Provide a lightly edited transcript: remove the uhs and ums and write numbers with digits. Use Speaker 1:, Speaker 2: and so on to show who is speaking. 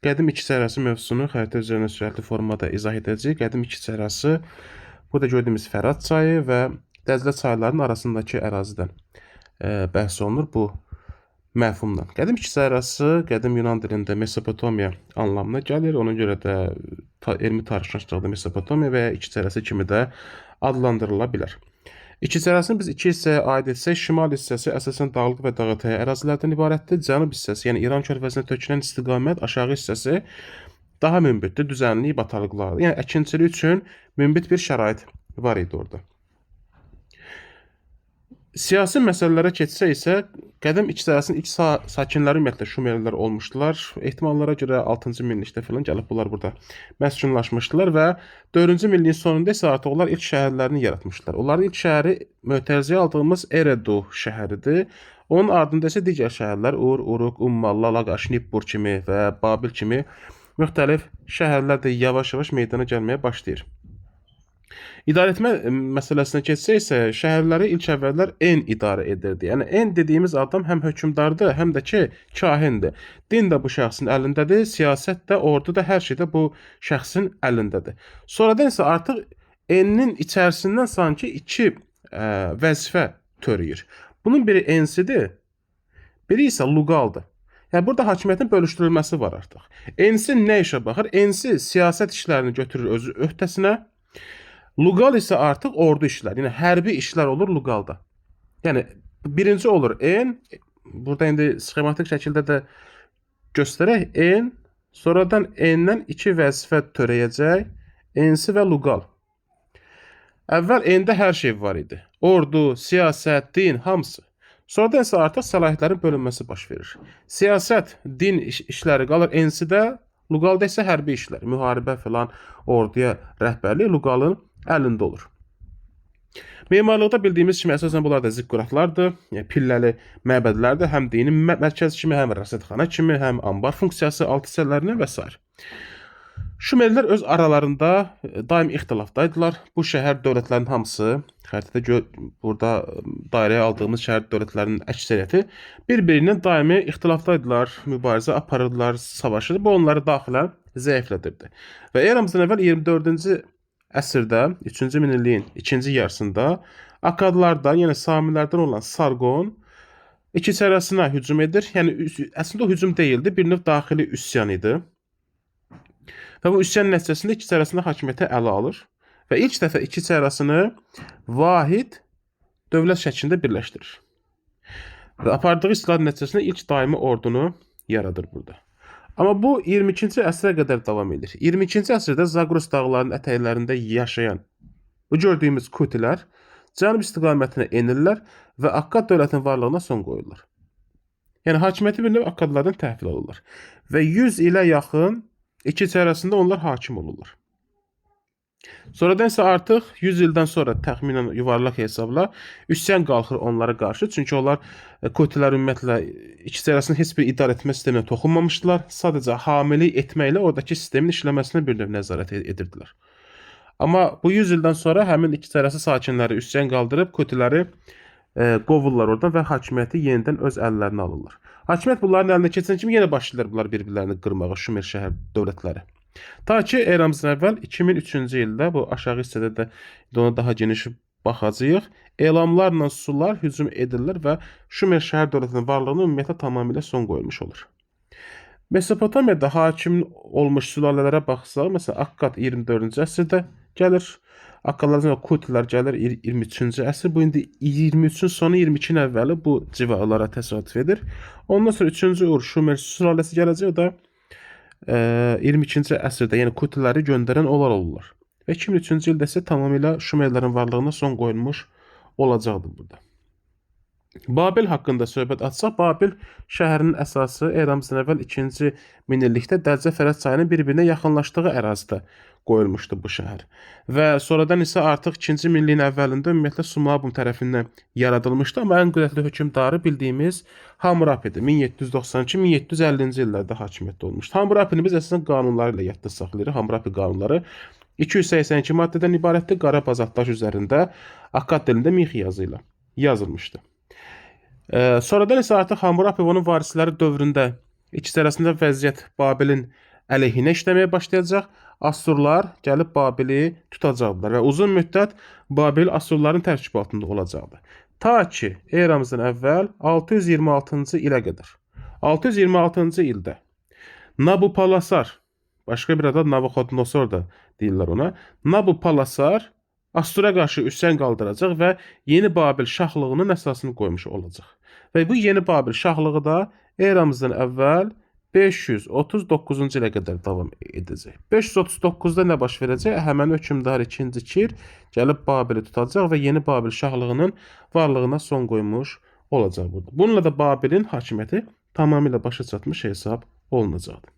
Speaker 1: Qədim İkiz Səhərası mövzusunu xəritə üzərində sürətli formada izah edəcəyik. Qədim İkiz Səhərası, burada gördüyümüz Fərat çayı və Dəzlə çaylarının arasındakı ərazidən bəhs olunur bu məfhumdan. Qədim İkiz Səhərası qədim Yunan dilində Mesopotamiya anlamına gəlir. Ona görə də elmi tarixşünaslıqda Mesopotamiya və ya İkiz Səhərası kimi də adlandırıla bilər. İkiz Səhərasını biz iki hissəyə aid etsək, şimal hissəsi əsasən dağlıq və dağətəyi ərazilərdən ibarətdir. Cənub hissəsi, yəni İran körfəzinə tökülən istiqamət, aşağı hissəsi daha münbitdir, düzənlik, bataqlıqlardır. Yəni əkinçilik üçün münbit bir şərait var idi orada. Siyasi məsələlərə keçsə isə, qədim İkiz Səhərasının ilk sakinləri ümumiyyətlə Şumerlilər olmuşdular. Ehtimallara görə 6-cı minillikdə falan gəlib bunlar burada məskunlaşmışdılar və 4-cü minilliyin sonunda isə artıq onlar ilk şəhərlərini yaratmışdılar. Onların ilk şəhəri mötərizəyə aldığımız Eredu şəhəridir. Onun ardında isə digər şəhərlər Ur, Uruk, Ummalla, Laqaş, Nippur kimi və Babil kimi müxtəlif şəhərlər də yavaş-yavaş meydana gəlməyə başlayır. İdarəetmə məsələsinə keçsək isə, şəhərləri ilk əvvəllər En idarə edirdi. Yəni En dediyimiz adam həm hökmdardır, həm də ki, kahindir. Din də bu şəxsin əlindədir, siyasət də, ordu da, hər şey də bu şəxsin əlindədir. Sonradan isə artıq Enin içərisindən sanki iki vəzifə törüyür. Bunun biri Ensidir, biri isə Luqaldır. Yəni burada hakimiyyətin bölüşdürülməsi var artıq. Ensi nə işə baxır? Ensi siyasət işlərini götürür özü öhdəsinə. Luqal isə artıq ordu işlər, yəni hərbi işlər olur Luqalda. Yəni birinci olur En, burada indi sxematik şəkildə də göstərək, En, sonradan Endən iki vəzifə törəyəcək, Ensi və Luqal. Əvvəl Endə hər şey var idi. Ordu, siyasət, din, hamısı. Sonradan isə artıq səlahiyyətlərin bölünməsi baş verir. Siyasət, din işləri qalır Ensidə, Luqalda isə hərbi işlər, müharibə filan, orduya rəhbərlik Luqalın əlində olur. Memarlıqda bildiyimiz kimi əsasən bunlar da ziqquratlardır, yəni pilləli məbədlərdir, həm dini mərkəz kimi, həm rəsədxana kimi, həm ambar funksiyası, alt hissələrinə və s. Şumerlər öz aralarında daim ixtilafdaydılar. Bu şəhər dövlətlərinin hamısı, xəritədə burada dairəyə aldığımız şəhər dövlətlərinin əksəriyyəti bir-birindən daimi ixtilafdaydılar, mübarizə aparırdılar, savaşırdı. Bu onları daxilən zəiflədirdi. Və eramızdan əvvəl 24-cü əsrdə, 3-cü minilliyin ikinci yarısında Akkadlardan, yəni Samilərdən olan Sargon İkiz Səhərasına hücum edir. Yəni əslində o hücum deyildi, bir növ daxili üsyan idi. Və bu üsyan nəticəsində İkiz Səhərasına hakimiyyəti ələ alır və ilk dəfə İkiz Səhərasını vahid dövlət şəklində birləşdirir. Və apardığı islahat nəticəsində ilk daimi ordunu yaradır burada. Amma bu 22-ci əsrə qədər davam edir. 22-ci əsrdə Zagros dağlarının ətəklərində yaşayan bu gördüyümüz Kutilər cənub istiqamətinə enirlər və Akkad dövlətinin varlığına son qoyurlar. Yəni hakimiyyəti bir növ Akkadlardan təhvil alırlar. Və 100 ilə yaxın İkiz Səhərasında onlar hakim olurlar. Sonradan isə artıq 100 ildən sonra təxminən yuvarlaq hesabla üsyan qalxır onlara qarşı. Çünki onlar Kutilər ümumiyyətlə İkiz Səhərasının heç bir idarə etmə sisteminə toxunmamışdılar. Sadəcə hamilik etməklə oradakı sistemin işləməsinə bir növ nəzarət edirdilər. Amma bu 100 ildən sonra həmin İkiz Səhərası sakinləri üsyan qaldırıb Kutiləri qovurlar oradan və hakimiyyəti yenidən öz əllərinə alırlar. Hakimiyyət bunların əlinə keçən kimi yenə başlayırlar bunlar bir-birlərini qırmağa, Şumer şəhər dövlətləri. Ta ki eramızdan əvvəl 2003-cü ildə, bu aşağı hissədə də ona daha geniş baxacağıq, elamlarla sular hücum edirlər və Şumer şəhər dövlətinin varlığına ümumiyyətlə tamamilə son qoyulmuş olur. Mesopotamiyada hakim olmuş sülalələrə baxsaq, məsələn Akkad 24-cü əsrdə gəlir, Akkadlardan Kutilər gəlir 23-cü əsr, bu indi 23-ün sonu 22-nin əvvəli bu civarlara təsadüf edir. Ondan sonra 3-cü Ur Şumer sülaləsi gələcək, o da 22-ci əsrdə, yəni Kutiləri göndərən onlar olurlar. Və 2003-cü ildə isə tamamilə Şumerlərin varlığına son qoyulmuş olacaqdır burada. Babil haqqında söhbət açsaq, Babil şəhərinin əsası eramızdan əvvəl 2-ci minillikdə Dəclə Fərat çayının bir-birinə yaxınlaşdığı ərazidə qoyulmuşdu bu şəhər. Və sonradan isə artıq 2-ci minilliyin əvvəlində ümumiyyətlə Sumabum tərəfindən yaradılmışdı, amma ən qüdrətli hökmdarı bildiyimiz Hammurapidir. 1792-1750-ci illərdə hakimiyyətdə olmuşdu. Hammurapini biz əsasən qanunları ilə yadda saxlayırıq. Hammurapi qanunları 282 maddədən ibarətdir. Qara bazalt daş üzərində Akkad dilində mix yazı ilə yazılmışdı. Sonradan isə artıq Hammurapi onun varisləri dövründə İkisi arasında vəziyyət Babilin əleyhinə işləməyə başlayacaq. Assurlar gəlib Babili tutacaqlar və uzun müddət Babil Assurların tərkibatında olacaqdır. Ta ki eramızdan əvvəl 626-cı ilə qədər. 626-cı ildə Nabupalasar, başqa bir adı Nabukodnosor da deyirlər ona. Nabupalasar Assura qarşı üsyan qaldıracaq və yeni Babil şahlığının əsasını qoymuş olacaq. Və bu yeni Babil şahlığı da eramızdan əvvəl 539-cu ilə qədər davam edəcək. 539-da nə baş verəcək? Həmin hökmdar 2-ci Kir gəlib Babili tutacaq və yeni Babil şahlığının varlığına son qoymuş olacaq burada. Bununla da Babilin hakimiyyəti tamamilə başa çatmış hesab olunacaqdır.